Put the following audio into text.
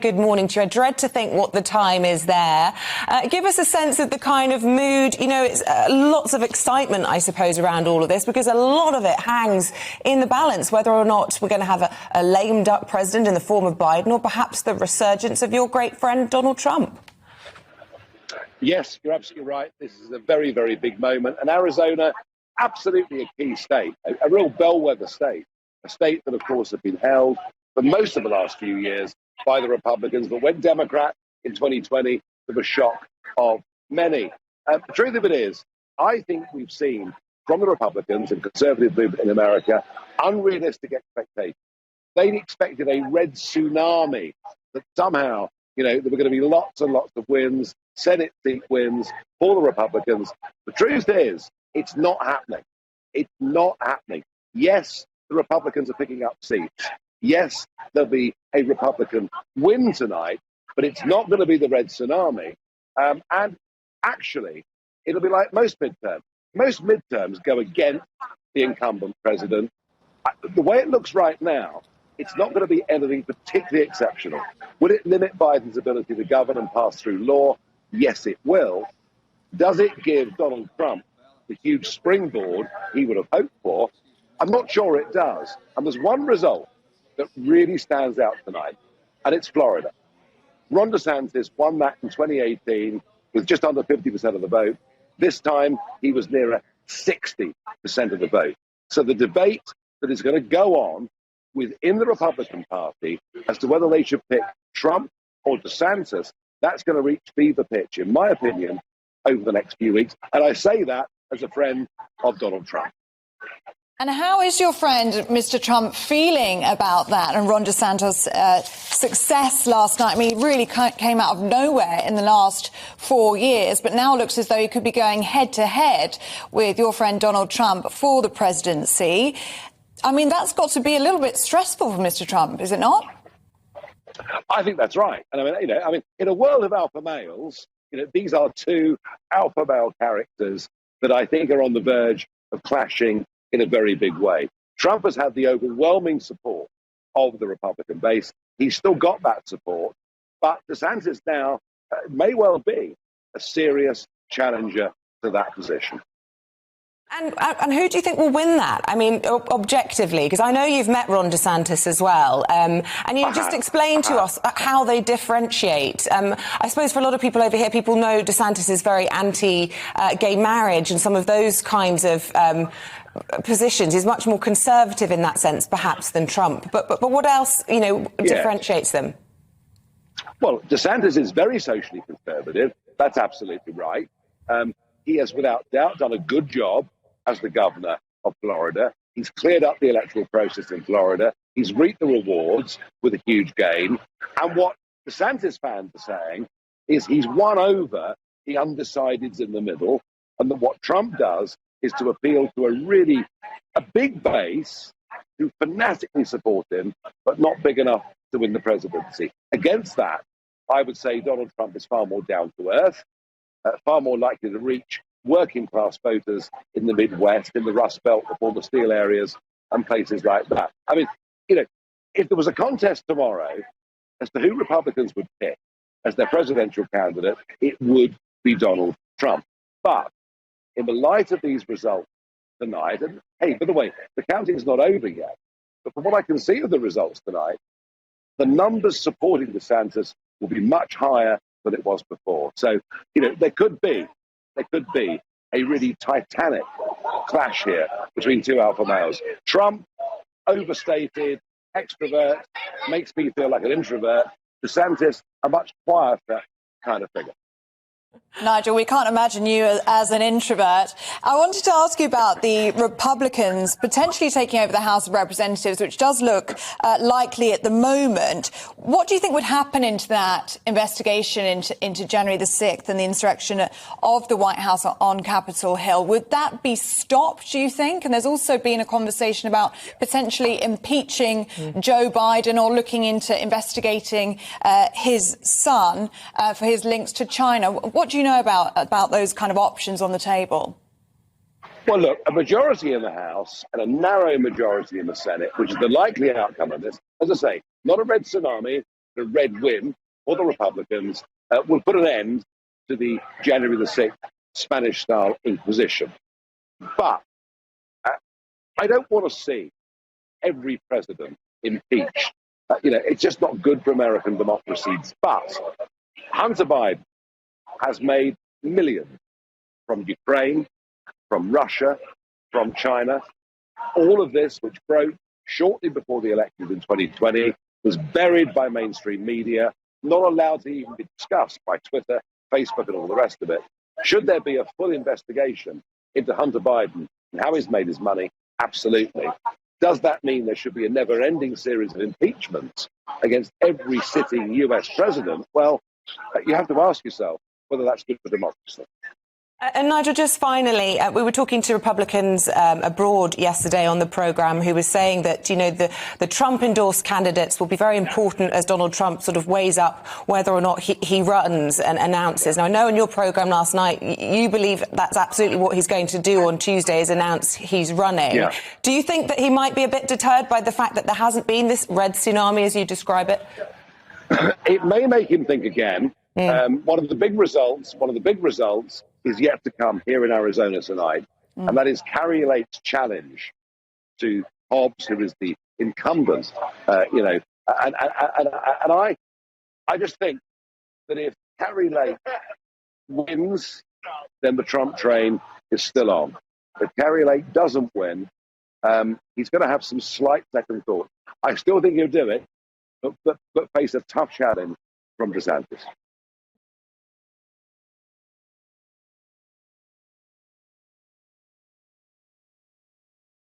Good morning to you. I dread to think what the time is there. Give us a sense of the kind of mood. You know, it's lots of excitement, I suppose, around all of this, because a lot of it hangs in the balance, whether or not we're going to have a lame duck president in the form of Biden, or perhaps the resurgence of your great friend, Donald Trump. Yes, you're absolutely right. This is a very, very big moment. And Arizona, absolutely a key state, a real bellwether state, a state that, of course, has been held for most of the last few years by the Republicans, but went Democrat in 2020 to the shock of many. The truth of it is, I think we've seen from the Republicans and conservative movement in America unrealistic expectations. They expected a red tsunami, that somehow, there were going to be lots and lots of wins, Senate seat wins for the Republicans. The truth is, it's not happening. It's not happening. Yes, the Republicans are picking up seats. Yes, there'll be a Republican win tonight, but it's not going to be the red tsunami. And actually, it'll be like most midterms. Most midterms go against the incumbent president. The way it looks right now, it's not going to be anything particularly exceptional. Will it limit Biden's ability to govern and pass through law? Yes, it will. Does it give Donald Trump the huge springboard he would have hoped for? I'm not sure it does. And there's one result that really stands out tonight, and it's Florida. Ron DeSantis won that in 2018 with just under 50% of the vote. This time, he was nearer 60% of the vote. So the debate that is going to go on within the Republican Party as to whether they should pick Trump or DeSantis, that's going to reach fever pitch, in my opinion, over the next few weeks. And I say that as a friend of Donald Trump. And how is your friend, Mr. Trump, feeling about that and Ron DeSantis' success last night? I mean, he really came out of nowhere in the last 4 years, but now looks as though he could be going head-to-head with your friend Donald Trump for the presidency. I mean, that's got to be a little bit stressful for Mr. Trump, is it not? I think that's right. And I mean, in a world of alpha males, these are two alpha male characters that I think are on the verge of clashing in a very big way. Trump has had the overwhelming support of the Republican base. He's still got that support, but DeSantis now may well be a serious challenger to that position. And who do you think will win that? I mean, objectively, because I know you've met Ron DeSantis as well, and you just explained to us how they differentiate. I suppose for a lot of people over here, people know DeSantis is very anti-gay marriage and some of those kinds of positions. He's much more conservative in that sense, perhaps, than Trump. But what else, differentiates them? Well, DeSantis is very socially conservative. That's absolutely right. He has, without doubt, done a good job as the governor of Florida. He's cleared up the electoral process in Florida. He's reaped the rewards with a huge gain. And what DeSantis fans are saying is he's won over the undecideds in the middle, and that what Trump does is to appeal to a big base who fanatically support him, but not big enough to win the presidency. Against that, I would say Donald Trump is far more down to earth, far more likely to reach working class voters in the Midwest, in the Rust Belt, the former steel areas, and places like that. I mean, if there was a contest tomorrow as to who Republicans would pick as their presidential candidate, it would be Donald Trump. But in the light of these results tonight, and hey, by the way, the counting is not over yet, but from what I can see of the results tonight, the numbers supporting DeSantis will be much higher than it was before. So, there could be a really titanic clash here between two alpha males. Trump, overstated, extrovert, makes me feel like an introvert. DeSantis, a much quieter kind of figure. Nigel, we can't imagine you as an introvert. I wanted to ask you about the Republicans potentially taking over the House of Representatives, which does look likely at the moment. What do you think would happen into that investigation into January the 6th and the insurrection of the White House on Capitol Hill? Would that be stopped, do you think? And there's also been a conversation about potentially impeaching Joe Biden or looking into investigating his son for his links to China. What do you know about those kind of options on the table? Well, look, a majority in the House and a narrow majority in the Senate, which is the likely outcome of this, as I say, not a red tsunami, the red win for the Republicans will put an end to the January the 6th Spanish-style Inquisition. But I don't want to see every president impeached. It's just not good for American democracy. But Hunter Biden has made millions from Ukraine, from Russia, from China. All of this, which broke shortly before the elections in 2020, was buried by mainstream media, not allowed to even be discussed by Twitter, Facebook, and all the rest of it. Should there be a full investigation into Hunter Biden and how he's made his money? Absolutely. Does that mean there should be a never-ending series of impeachments against every sitting US president? Well, you have to ask yourself whether that's good for democracy. And Nigel, just finally, we were talking to Republicans abroad yesterday on the programme who were saying that, the Trump-endorsed candidates will be very important as Donald Trump sort of weighs up whether or not he runs and announces. Now, I know in your programme last night, you believe that's absolutely what he's going to do on Tuesday, is announce he's running. Yeah. Do you think that he might be a bit deterred by the fact that there hasn't been this red tsunami, as you describe it? It may make him think again. One of the big results is yet to come here in Arizona tonight, and that is Carrie Lake's challenge to Hobbs, who is the incumbent. And I just think that if Carrie Lake wins, then the Trump train is still on. If Carrie Lake doesn't win, he's going to have some slight second thought. I still think he'll do it, but face a tough challenge from DeSantis.